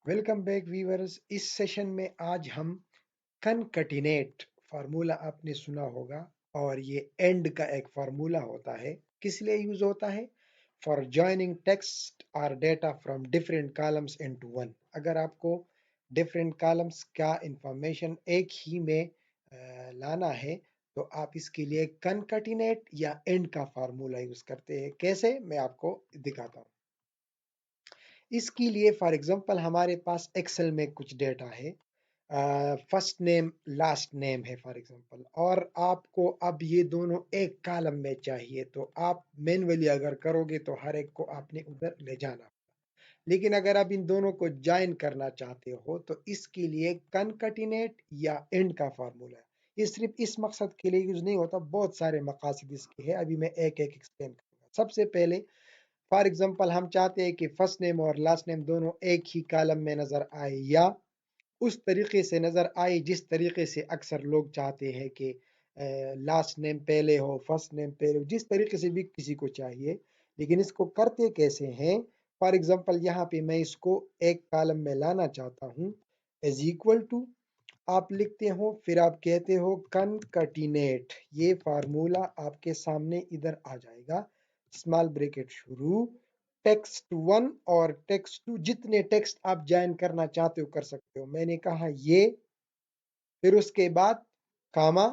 Welcome back viewers. इस session में आज हम कनकटिनेट फार्मूला आपने सुना होगा और ये एंड का एक फार्मूला होता है। किस लिए यूज होता है? फॉर जॉइनिंग टेक्स्ट और data from different columns into one. अगर आपको डिफरेंट कॉलम्स का इंफॉर्मेशन एक ही में लाना है तो आप इसके लिए कनकटिनेट या एंड का फार्मूला यूज करते हैं। कैसे, मैं आपको दिखाता हूँ। इसके लिए फॉर एग्जांपल हमारे पास एक्सेल में कुछ डेटा है, फर्स्ट नेम लास्ट नेम है फॉर एग्जांपल, और आपको अब ये दोनों एक कॉलम में चाहिए तो आप मैन्युअली अगर करोगे तो हर एक को आपने उधर ले जाना। लेकिन अगर आप इन दोनों को ज्वाइन करना चाहते हो तो इसके लिए कनकटिनेट या एंड का फार्मूला है। ये सिर्फ इस मकसद के लिए यूज नहीं होता, बहुत सारे मकासद इसके हैं। अभी मैं एक एक एक्सप्लेन करूंगा। सबसे पहले फॉर एग्जांपल हम चाहते हैं कि फर्स्ट नेम और लास्ट नेम दोनों एक ही कॉलम में नजर आए या उस तरीके से नजर आए जिस तरीके से अक्सर लोग चाहते हैं कि लास्ट नेम पहले हो फर्स्ट नेम पहले हो, जिस तरीके से भी किसी को चाहिए। लेकिन इसको करते कैसे हैं? फॉर एग्जांपल यहाँ पे मैं इसको एक कॉलम में लाना चाहता हूँ। इज इक्वल टू आप लिखते हो, फिर आप कहते हो कनकटिनेट। ये फार्मूला आपके सामने इधर आ जाएगा। स्मॉल ब्रैकेट शुरू, टेक्स्ट वन और टेक्स्ट टू, जितने टेक्स्ट आप ज्वाइन करना चाहते हो कर सकते हो। मैंने कहा ये, फिर उसके बाद कामा,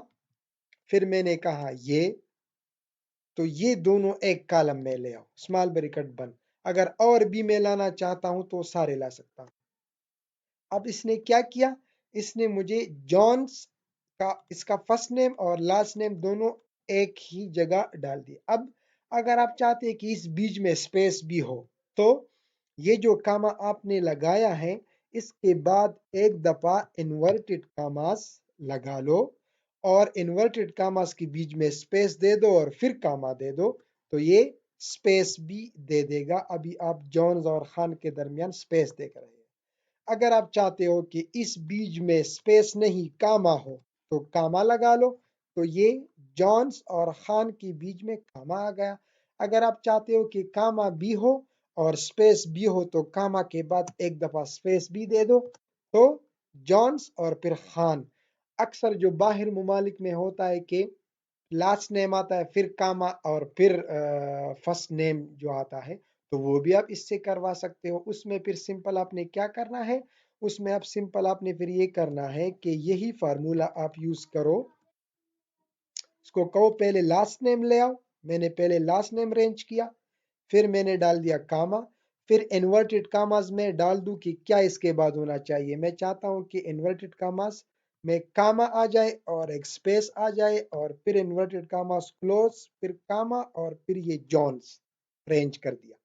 फिर मैंने कहा ये, तो ये दोनों एक कॉलम में ले आओ, स्मॉल ब्रैकेट बंद। अगर और भी मैं लाना चाहता हूं तो सारे ला सकता हूं। अब इसने क्या किया? इसने मुझे जॉन्स का, इसका फर्स्ट नेम और लास्ट नेम दोनों एक ही जगह डाल दिया। अब अगर आप चाहते हैं कि इस बीच में स्पेस भी हो तो ये जो कामा आपने लगाया है इसके बाद एक दफा इन्वर्टेड कामास लगा लो और इन्वर्टेड कामास के बीच में स्पेस दे दो और फिर कामा दे दो, तो ये स्पेस भी दे देगा। अभी आप जॉन्स और खान के दरमियान स्पेस देख रहे हैं। अगर आप चाहते हो कि इस बीच में स्पेस नहीं कामा हो तो कामा लगा लो, तो ये जॉन्स और खान के बीच में कामा आ गया। अगर आप चाहते हो कि कामा भी हो और स्पेस भी हो तो कामा के बाद एक दफा स्पेस भी दे दो, तो जॉन्स और फिर खान। अक्सर जो बाहर मुमालिक में होता है कि लास्ट नेम आता है फिर कामा और फिर फर्स्ट नेम जो आता है, तो वो भी आप इससे करवा सकते हो। उसमें फिर सिंपल आपने क्या करना है, उसमें आप सिंपल आपने फिर ये करना है कि यही फार्मूला आप यूज करो। इसको कहो पहले लास्ट नेम ले आओ। मैंने पहले लास्ट नेम रेंज किया, फिर मैंने डाल दिया कामा, फिर इन्वर्टेड कामास में डाल दूं कि क्या इसके बाद होना चाहिए। मैं चाहता हूं कि इन्वर्टेड कामास में कामा आ जाए और एक स्पेस आ जाए और फिर इन्वर्टेड कामास क्लोज, फिर कामा और फिर ये जॉन्स रेंज कर दिया।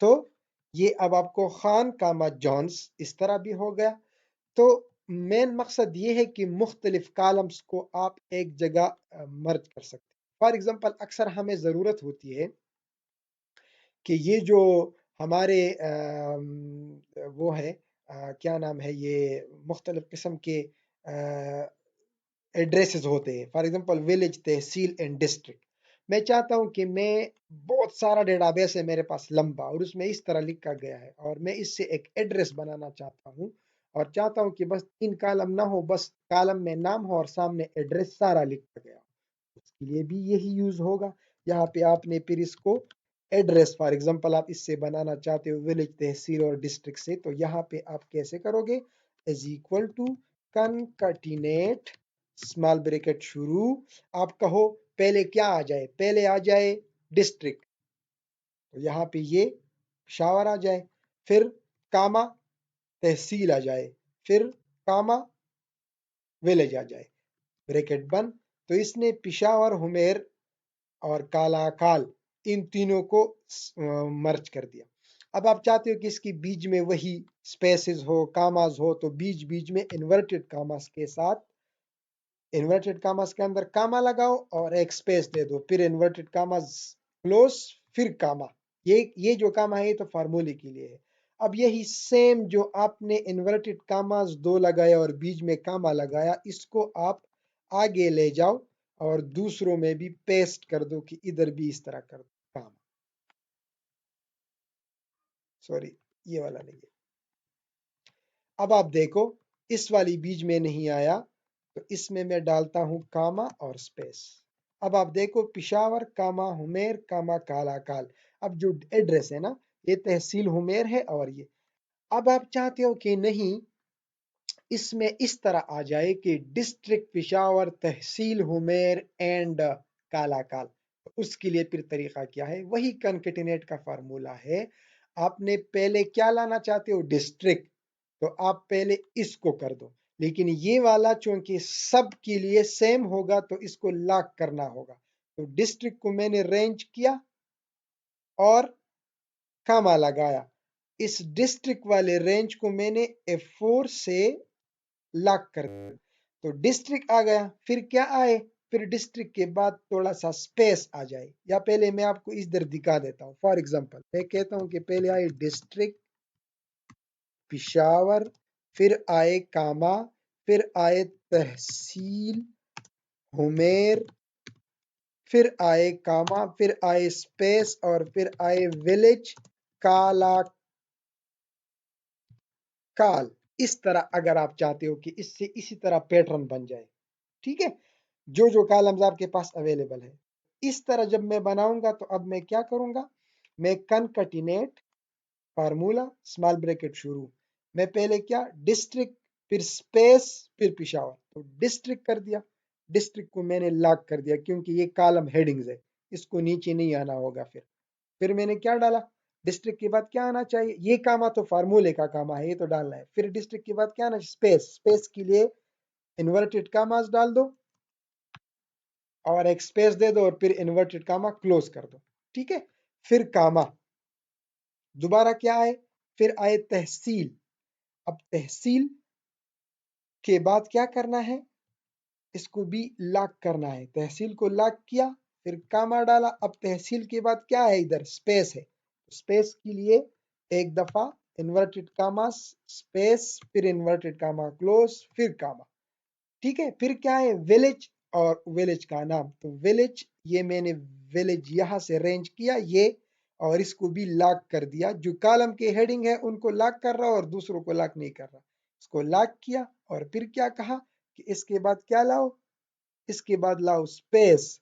तो ये अब आपको खान कामा जॉन्स इस तरह भी हो गया। तो मेन मकसद ये है कि मुख्तलिफ कॉलम्स को आप एक जगह मर्ज कर सकते हैं। फॉर एग्जांपल अक्सर हमें ज़रूरत होती है कि ये जो हमारे वो है, क्या नाम है, ये मुख्तलिफ किस्म के एड्रेसेस होते हैं। For example village, tehsil and district. मैं चाहता हूं कि मैं बहुत सारा डेटाबेस है मेरे पास लंबा और उसमें इस तरह लिखा गया है और मैं इससे एक एड्रेस बनाना चाहता हूं और चाहता हूं कि बस 3 कॉलम ना हो, बस कॉलम में नाम हो और सामने एड्रेस सारा लिखा गया हो। उसके लिए भी यही यूज होगा। यहाँ पे आपने फिर इसको एड्रेस, फॉर एग्जांपल आप इससे बनाना चाहते हो विलेज, तहसील और डिस्ट्रिक्ट से, तो यहाँ पे आप कैसे करोगे? Is equal to concatenate, small bracket शुरू, आप कहो पहले क्या आ जाए, पहले आ जाए डिस्ट्रिक्ट, तो यहाँ पे ये शावर आ जाए, फिर कामा तहसील आ जाए, फिर कामा विलेज आ जाए, ब्रैकेट बंद। तो इसने पिशावर, हुमेर और काला काल इन तीनों को मर्ज कर दिया। अब आप चाहते हो कि इसकी बीच में वही स्पेसेस हो, कामास हो, तो बीच बीच में इन्वर्टेड कामास के साथ, इन्वर्टेड कामास के अंदर कामा लगाओ और एक स्पेस दे दो, फिर इन्वर्टेड कामास क्लोज, फिर कामा। ये जो कामा है ये तो फार्मूले के लिए है। अब यही सेम जो आपने इन्वर्टेड कामास दो लगाया और बीच में कामा लगाया, इसको आप आगे ले जाओ और दूसरों में भी पेस्ट कर दो कि इधर भी इस तरह कर दो कामा। सॉरी, ये वाला नहीं है। अब आप देखो इस वाली बीज में नहीं आया तो इसमें मैं डालता हूं कामा और स्पेस। अब आप देखो पिशावर कामा हुमेर कामा काला काल। अब जो एड्रेस है ना, ये तहसील हुमेर है और ये, अब आप चाहते हो कि नहीं इसमें इस तरह आ जाए कि डिस्ट्रिक्ट पिशावर तहसील हुमेर एंड कालाकाल, तो उसके लिए फिर तरीका क्या है, वही कनकेटिनेट का फार्मूला है। आपने पहले क्या लाना चाहते हो, डिस्ट्रिक्ट, तो आप पहले इसको कर दो, लेकिन ये वाला चूंकि सब के लिए सेम होगा तो इसको लॉक करना होगा। तो डिस्ट्रिक्ट को मैंने रेंज किया और कामा लगाया, इस डिस्ट्रिक्ट वाले रेंज को मैंने F4 से लॉक कर दिया, तो डिस्ट्रिक्ट आ गया। फिर क्या आए, फिर डिस्ट्रिक्ट के बाद थोड़ा सा स्पेस आ जाए, या पहले मैं आपको इधर दिखा देता हूं। फॉर एग्जांपल मैं कहता हूं कि पहले आए डिस्ट्रिक्ट पिशावर, फिर आए कामा, फिर आए तहसील हुमेर, फिर आए कामा, फिर आए स्पेस और फिर आए विलेज काला काल। इस तरह अगर आप चाहते हो कि इससे इसी तरह पैटर्न बन जाए, ठीक है, जो जो कॉलम्स आपके पास अवेलेबल है, इस तरह जब मैं बनाऊंगा तो अब मैं क्या करूंगा, मैं कनकटिनेट फार्मूला स्मॉल ब्रैकेट शुरू, मैं पहले क्या डिस्ट्रिक्ट, फिर स्पेस, फिर पिशावर, तो डिस्ट्रिक्ट कर दिया, डिस्ट्रिक्ट को मैंने लॉक कर दिया क्योंकि ये कॉलम हेडिंग्स है, इसको नीचे नहीं आना होगा। फिर मैंने क्या डाला, डिस्ट्रिक्ट के बाद क्या आना चाहिए, ये कामा तो फार्मूले का कामा है, ये तो डालना है। फिर डिस्ट्रिक्ट के बाद क्या आना, स्पेस, स्पेस के लिए इन्वर्टेड कामास डाल दो और एक स्पेस दे दो और फिर इन्वर्टेड कामा क्लोज कर दो, ठीक है। फिर कामा, दोबारा क्या आए, फिर आए तहसील। अब तहसील के बाद क्या करना है, इसको भी लॉक करना है, तहसील को लॉक किया, फिर कामा डाला। अब तहसील के बाद क्या है, इधर स्पेस है, स्पेस के लिए एक दफा इन्वर्टेड कामा स्पेस, फिर इन्वर्टेड कामा क्लोज, फिर कामा, ठीक है। फिर क्या है, विलेज और विलेज का नाम, तो विलेज, ये मैंने विलेज यहां से रेंज किया ये, और इसको भी लॉक कर दिया, जो कॉलम के हेडिंग है उनको लॉक कर रहा और दूसरों को लॉक नहीं कर रहा, इसको लॉक किया। और फिर क्या कहा कि इसके बाद क्या लाओ, इसके बाद लाओ स्पेस,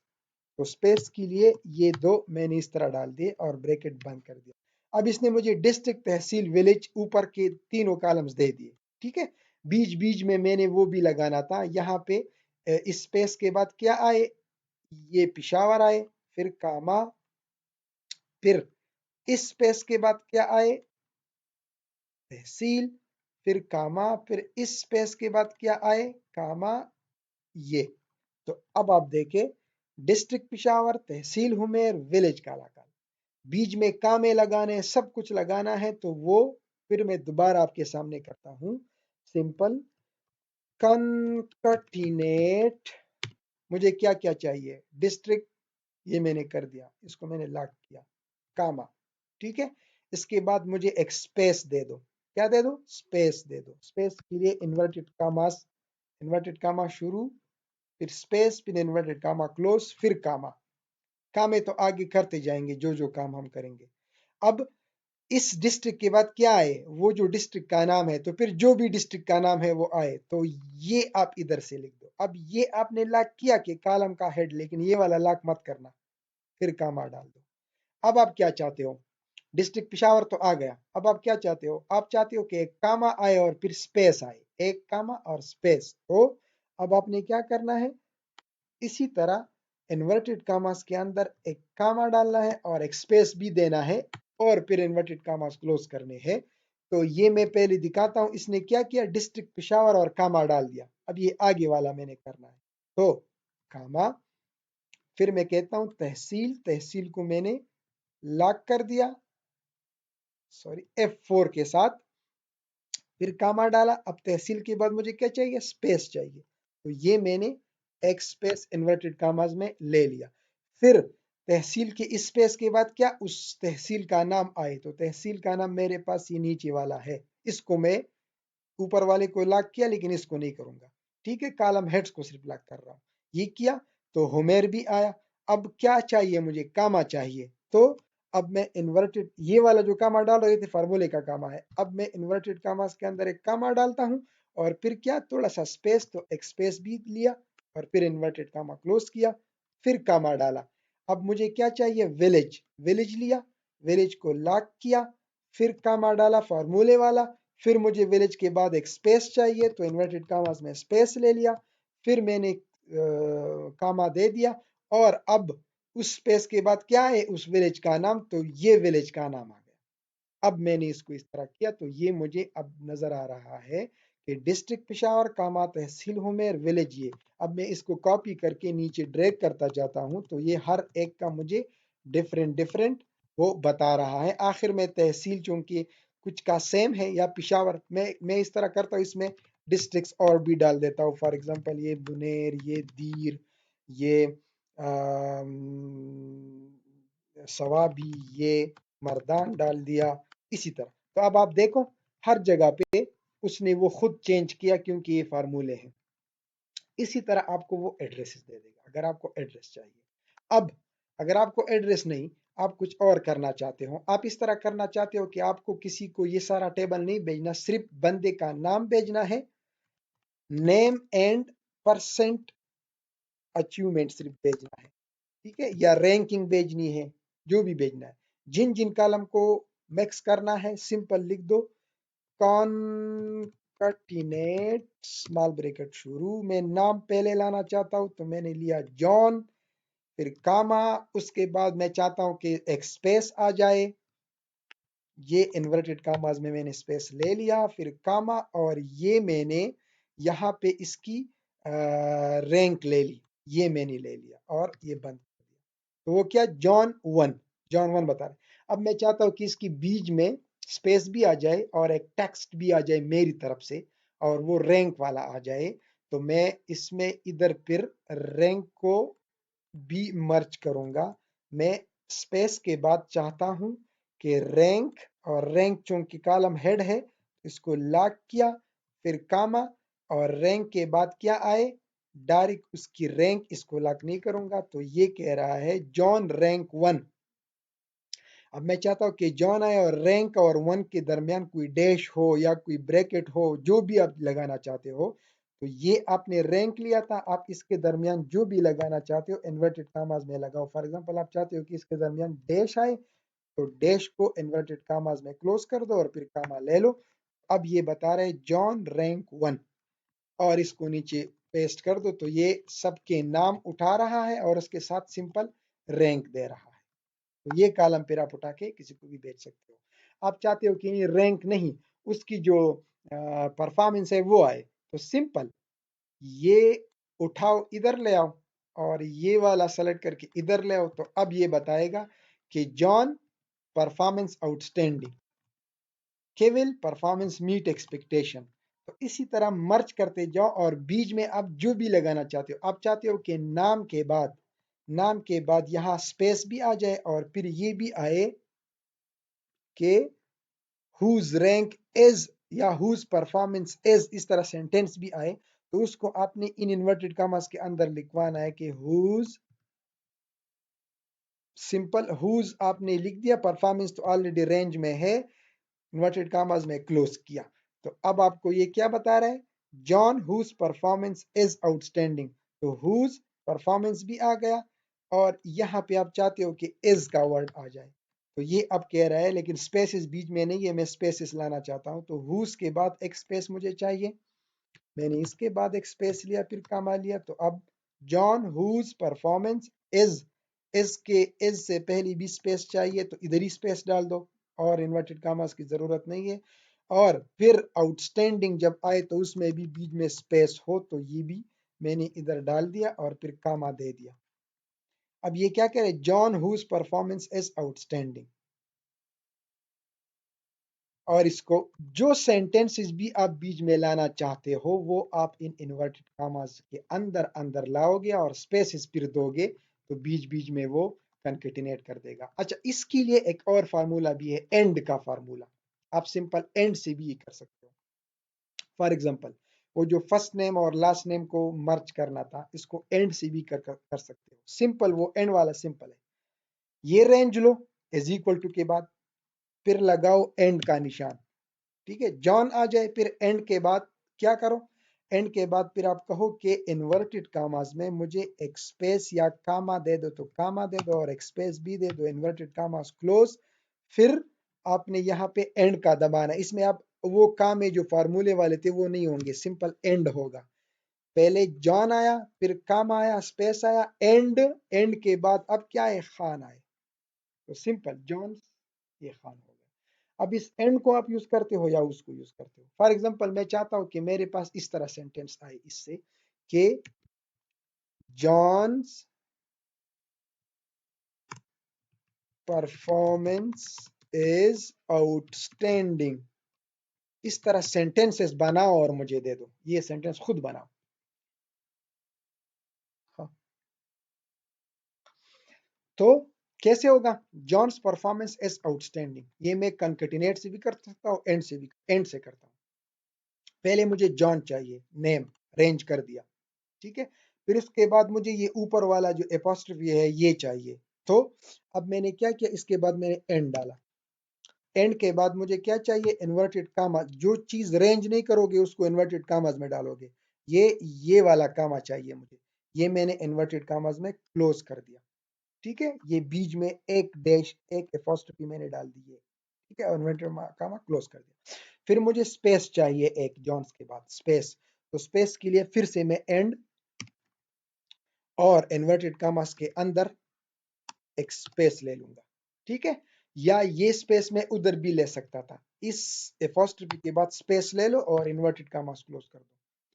तो स्पेस के लिए ये दो मैंने इस तरह डाल दिए और ब्रैकेट बंद कर दिया। अब इसने मुझे डिस्ट्रिक्ट तहसील विलेज ऊपर के तीनों कॉलम्स दे दिए, ठीक है। बीच बीच में मैंने वो भी लगाना था, यहाँ पे इस स्पेस के बाद क्या आए, ये पिशावर आए, फिर कामा, फिर इस स्पेस के बाद क्या आए, तहसील, फिर कामा, फिर इस स्पेस के बाद क्या आए, कामा, ये। तो अब आप देखें, डिस्ट्रिक्ट पिशावर, तहसील हुमेर, विलेज कालाकाल, बीच में कामे लगाने, सब कुछ लगाना है, तो वो फिर मैं दोबारा आपके सामने करता हूं, सिंपल कनकटिनेट। मुझे क्या क्या चाहिए, डिस्ट्रिक्ट, ये मैंने कर दिया, इसको मैंने लॉक किया, कामा, ठीक है। इसके बाद मुझे एक स्पेस दे दो, क्या दे दो, स्पेस दे दो, स्पेस के लिए इन्वर्टेड कामास, इन्वर्टेड कामा शुरू, फिर स्पेस, फिर इन्वर्टेड कामा क्लोज, फिर कामा। कामे तो आगे करते जाएंगे जो जो काम हम करेंगे। अब इस डिस्ट्रिक्ट के बाद क्या आए, वो जो डिस्ट्रिक्ट का नाम है, तो फिर जो भी डिस्ट्रिक्ट का नाम है वो आए, तो ये आप इधर से लिख दो। अब ये आपने लॉक किया कि कॉलम का हेड, लेकिन ये वाला लॉक मत करना, फिर कामा डाल दो। अब आप क्या चाहते हो, डिस्ट्रिक्ट पिशावर तो आ गया, अब आप क्या चाहते हो, आप चाहते हो कि एक कामा आए और फिर स्पेस आए, एक कामा और स्पेस, तो अब आपने क्या करना है, इसी तरह इन्वर्टेड कामास के अंदर एक कामा डालना है और एक स्पेस भी देना है, और फिर इन्वर्टेड कामास क्लोज करने हैं। तो ये मैं पहले दिखाता हूं, इसने क्या किया, डिस्ट्रिक्ट पिशावर और कामा डाल दिया, अब ये आगे वाला मैंने करना है, तो कामा, फिर मैं कहता हूं तहसील, तहसील को मैंने लॉक कर दिया, सॉरी F4 के साथ, फिर कामा डाला। अब तहसील के बाद मुझे क्या चाहिए, स्पेस चाहिए, तो ये मैंने एक स्पेस इन्वर्टेड कामाज में ले लिया। फिर तहसील के इस स्पेस के बाद क्या, उस तहसील का नाम आए, तो तहसील का नाम मेरे पास ये नीचे वाला है, इसको मैं ऊपर वाले को लॉक किया लेकिन इसको नहीं करूंगा, ठीक है, कॉलम हेड्स को सिर्फ लॉक कर रहा हूं, ये किया। तो हुमेर भी आया, अब क्या चाहिए मुझे, कामा चाहिए, तो अब मैं इन्वर्टेड ये वाला जो कामा डाल रहे थे फार्मूले का कामा है, अब मैं इन्वर्टेड कामास के अंदर एक कामा डालता हूं और फिर क्या थोड़ा सा स्पेस, तो एक स्पेस भी लिया और फिर इन्वर्टेड कामा क्लोज किया, फिर कामा डाला। अब मुझे क्या चाहिए, विलेज, विलेज लिया, विलेज को लॉक किया, फिर कामा डाला फार्मूले वाला, फिर मुझे विलेज के बाद एक स्पेस चाहिए तो इन्वर्टेड कामास में स्पेस ले लिया, फिर मैंने कामा दे दिया और अब उस स्पेस के बाद क्या है उस विलेज का नाम, तो ये विलेज का नाम आ गया। अब मैंने इसको इस तरह किया तो ये मुझे अब नजर आ रहा है कि डिस्ट्रिक्ट पेशावर, कामा तहसील हुमेर, विलेज ये। अब मैं इसको कॉपी करके नीचे ड्रैग करता जाता हूं तो ये हर एक का मुझे डिफरेंट डिफरेंट वो बता रहा है। आखिर में तहसील चूंकि कुछ का सेम है या पेशावर, मैं इस तरह करता हूँ, इसमें डिस्ट्रिक्ट्स और भी डाल देता हूँ। फॉर एग्जांपल ये बुनेर, ये दीर, ये सवाबी, ये मर्दान डाल दिया, इसी तरह। तो अब आप देखो हर जगह पे उसने वो खुद चेंज किया क्योंकि ये फार्मूले हैं। इसी तरह आपको वो एड्रेसेस दे देगा अगर आपको एड्रेस चाहिए। अब अगर आपको एड्रेस नहीं, आप कुछ और करना चाहते हो, आप इस तरह करना चाहते हो कि आपको किसी को ये सारा टेबल नहीं भेजना, सिर्फ बंदे का नाम भेजना है, नेम एंड परसेंट अचीवमेंट सिर्फ भेजना है, ठीक है, या रैंकिंग भेजनी है, जो भी भेजना है। जिन जिन कॉलम को मिक्स करना है सिंपल लिख दो, कॉन्कटिनेट स्मॉल ब्रैकेट शुरू में नाम पहले लाना चाहता हूं तो मैंने लिया जॉन, फिर कामा, उसके बाद मैं चाहता हूं कि एक स्पेस आ जाए, ये इन्वर्टेड कामाज में मैंने स्पेस ले लिया, फिर कामा, और ये मैंने यहाँ पे इसकी रैंक ले ली, ये मैंने ले लिया और ये बंद कर दिया। तो वो क्या, जॉन वन, जॉन वन बता रहे। अब मैं चाहता हूँ कि इसकी बीच में स्पेस भी आ जाए और एक टेक्स्ट भी आ जाए मेरी तरफ से और वो रैंक वाला आ जाए, तो मैं इसमें इधर फिर रैंक को भी मर्ज करूंगा। मैं स्पेस के बाद चाहता हूं कि रैंक, और रैंक चूंकि कॉलम हेड है इसको लॉक किया, फिर कामा, और रैंक के बाद क्या आए, डायरेक्ट उसकी रैंक, इसको लॉक नहीं करूंगा तो ये कह रहा है जॉन रैंक वन। अब मैं चाहता हूं कि जॉन आए और रैंक और वन के दरमियान कोई डैश हो या कोई ब्रैकेट हो, जो भी आप लगाना चाहते हो। तो ये आपने रैंक लिया था, आप इसके दरमियान जो भी लगाना चाहते हो इन्वर्टेड कामाज में लगाओ। फॉर एग्जांपल आप चाहते हो कि इसके दरमियान डैश आए तो डैश को इन्वर्टेड कामाज में क्लोज कर दो और फिर कामा ले लो। अब ये बता रहे जॉन रैंक वन, और इसको नीचे पेस्ट कर दो तो ये सबके नाम उठा रहा है और उसके साथ सिंपल रैंक दे रहा है। तो ये कॉलम फिर आप उठा के किसी को भी भेज सकते हो। आप चाहते हो कि रैंक नहीं, उसकी जो परफॉर्मेंस है वो आए, तो सिंपल ये उठाओ इधर ले आओ और ये वाला सेलेक्ट करके इधर ले आओ, तो अब ये बताएगा कि जॉन परफॉर्मेंस आउटस्टैंडिंग, केवल परफॉर्मेंस मीट एक्सपेक्टेशन। तो इसी तरह मर्ज करते जाओ और बीच में आप जो भी लगाना चाहते हो, आप चाहते हो कि नाम के बाद यहाँ स्पेस भी आ जाए और फिर ये भी आए कि हुज रैंक इज या हुज परफॉर्मेंस इज, इस तरह सेंटेंस भी आए, तो उसको आपने इन इन्वर्टेड कॉमास के अंदर लिखवाना है कि हुज, सिंपल हुज आपने लिख दिया, परफॉर्मेंस तो ऑलरेडी रेंज में है, इन्वर्टेड कॉमास में क्लोज किया। तो अब आपको ये क्या बता रहा है, John whose performance is outstanding, तो हुज परफॉर्मेंस भी आ गया और यहाँ पे आप चाहते हो कि इज का वर्ड आ जाए, तो ये अब कह रहा है, लेकिन स्पेसिस बीच में नहीं है, मैं स्पेसिस लाना चाहता हूँ, तो हुज के बाद एक स्पेस मुझे चाहिए, मैंने इसके बाद एक स्पेस लिया फिर कमा लिया। तो अब जॉन हुज परफॉर्मेंस इज के इज से पहली भी स्पेस चाहिए तो इधर ही स्पेस डाल दो और इन्वर्टेड कामास की जरूरत नहीं है। और फिर आउटस्टैंडिंग जब आए तो उसमें भी बीच में स्पेस हो, तो ये भी मैंने इधर डाल दिया और फिर कामा दे दिया। अब ये क्या कह रहे, John whose performance is outstanding, और इसको जो सेंटेंसेस भी आप बीच में लाना चाहते हो वो आप इन इन्वर्टेड कॉमास के अंदर अंदर लाओगे और स्पेसेस फिर दोगे, तो बीच बीच में वो कंकेटिनेट कर देगा। अच्छा, इसके लिए एक और फार्मूला भी है, एंड का फार्मूला, आप सिंपल एंड से भी कर सकते हो। फॉर एग्जांपल वो जो फर्स्ट नेम और लास्ट नेम को मर्ज करना था, इसको एंड से भी कर सकते हो। सिंपल वो एंड वाला सिंपल है, ये रेंज लो, इज इक्वल टू के बाद फिर लगाओ एंड का निशान, ठीक है। जॉन आ जाए फिर एंड के बाद क्या करो, एंड के बाद फिर आप कहो कि इन्वर्टेड कामाज में मुझे एक स्पेस या कामा दे दो तो कामा दे दो और एक स्पेस भी दे दो, इन्वर्टेड कामाज क्लोज। फिर आपने यहाँ पे एंड का दबाना, इसमें आप वो कामे जो फार्मूले वाले थे वो नहीं होंगे, सिंपल एंड होगा। पहले जॉन आया फिर कामा आया स्पेस आया एंड, एंड के बाद अब क्या है, खान आए, तो सिंपल जॉन ये खान हो गया। अब इस एंड को आप यूज करते हो या उसको यूज करते हो। फॉर एग्जांपल मैं चाहता हूं कि मेरे पास इस तरह सेंटेंस आए इससे कि जॉन्स परफॉर्मेंस इज आउटस्टैंडिंग, इस तरह सेंटेंसेस बनाओ और मुझे दे दो, ये सेंटेंस खुद बनाओ। हाँ। तो कैसे होगा, जॉन्स परफॉर्मेंस इज आउटस्टैंडिंग, ये मैं कंकेटिनेट से भी कर सकता हूँ, एंड से भी, एंड से करता हूँ। पहले मुझे जॉन चाहिए, नेम रेंज कर दिया, ठीक है। फिर उसके बाद मुझे ये ऊपर वाला जो एपोस्ट्रोफी है ये चाहिए। तो अब मैंने क्या किया, इसके बाद मैंने एंड डाला, एंड के बाद मुझे क्या चाहिए, इन्वर्टेड कामा, जो चीज रेंज नहीं करोगे उसको इन्वर्टेड कामाज में डालोगे, ये वाला कामा चाहिए मुझे, ये मैंने इन्वर्टेड कामाज में क्लोज कर दिया, ठीक है। ये बीच में एक डैश एक एपोस्ट्रोफी मैंने डाल दी है, ठीक है, इन्वर्टेड कामा क्लोज कर दिया। फिर मुझे स्पेस चाहिए एक जॉन्स के बाद स्पेस, तो स्पेस के लिए फिर से मैं एंड और इन्वर्टेड कामास के अंदर एक स्पेस ले लूंगा, ठीक है। या ये स्पेस मैं उधर भी ले सकता था, इस एपोस्ट्रोफी के बाद स्पेस ले लो और इन्वर्टेड कामास क्लोज कर दो,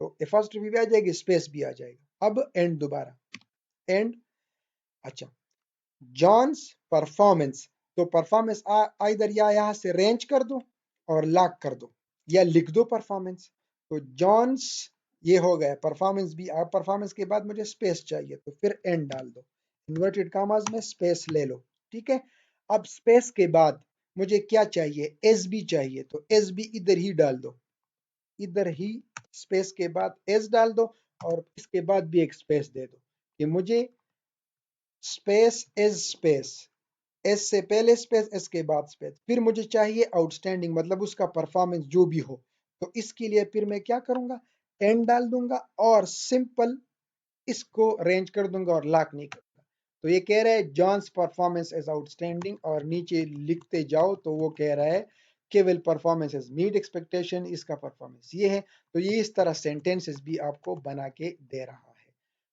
तो एपोस्ट्रोफी भी आ जाएगी स्पेस भी आ जाएगा। अब एंड दोबारा एंड, अच्छा, जॉन्स परफॉर्मेंस, तो परफॉर्मेंस इधर या यहां से रेंज कर दो और लॉक कर दो या लिख दो परफॉर्मेंस, तो जॉन्स ये हो गया परफॉर्मेंस भी। अब परफॉर्मेंस के बाद मुझे स्पेस चाहिए तो फिर एंड डाल दो, इन्वर्टेड कामाज में स्पेस ले लो, ठीक है। अब स्पेस के बाद मुझे क्या चाहिए, एस बी चाहिए, तो एस बी इधर ही डाल दो, इधर ही स्पेस के बाद एस डाल दो और इसके बाद भी एक स्पेस दे दो कि मुझे स्पेस एस स्पेस, एस से पहले स्पेस एस के बाद स्पेस, फिर मुझे चाहिए आउटस्टैंडिंग मतलब उसका परफॉर्मेंस जो भी हो, तो इसके लिए फिर मैं क्या करूंगा, एंड डाल दूंगा और सिंपल इसको रेंज कर दूंगा और लॉक नहीं करूंगा। तो ये कह रहा है जॉन्स परफॉर्मेंस इज आउटस्टैंडिंग और नीचे लिखते जाओ तो वो कह रहा है केवल परफॉर्मेंस इज मीट एक्सपेक्टेशन, इसका परफॉर्मेंस ये है। तो ये इस तरह सेंटेंसेस भी आपको बना के दे रहा है।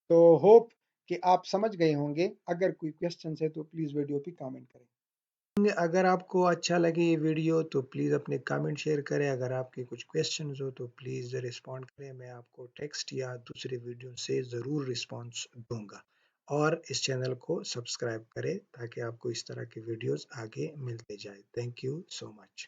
तो होप कि आप समझ गए होंगे, अगर कोई क्वेश्चन है तो प्लीज वीडियो पे कमेंट करें। अगर आपको अच्छा लगे ये वीडियो तो प्लीज़ अपने कमेंट शेयर करें, अगर आपके कुछ क्वेश्चंस हो तो प्लीज़ रिस्पॉन्ड करें, मैं आपको टेक्स्ट या दूसरे वीडियो से ज़रूर रिस्पॉन्स दूंगा। और इस चैनल को सब्सक्राइब करें ताकि आपको इस तरह के वीडियोस आगे मिलते जाए। Thank you so much.